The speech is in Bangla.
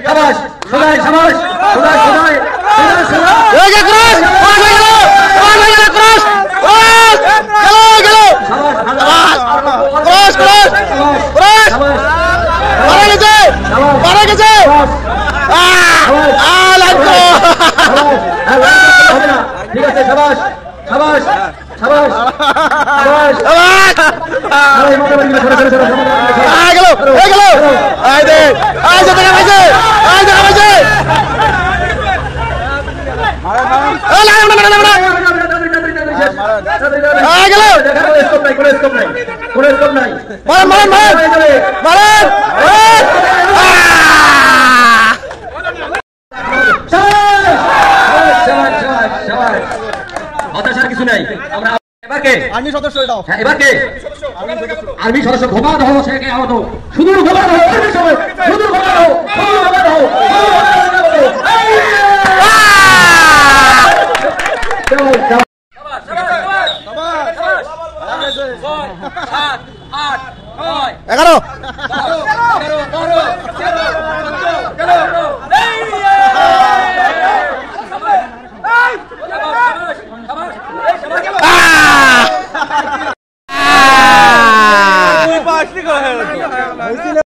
শাবাশ সদাই শাবাশ সদাই সদাই এই যে ক্রস ক্রস গেল ক্রস ক্রস ক্রস মারা গেছে লাগতো ঠিক আছে শাবাশ শাবাশ শাবাশ হতাশার কিছু নাই। আমরা এবারকে আর্মি সদস্য দাও। হ্যাঁ এবারকে আর্মি সদস্য ঘোমাতে হো সেকে আহত শুধু ঘোমাতে হো শুধু ঘোমাতে হো শাবাশ শাবাশ 7 8 9 11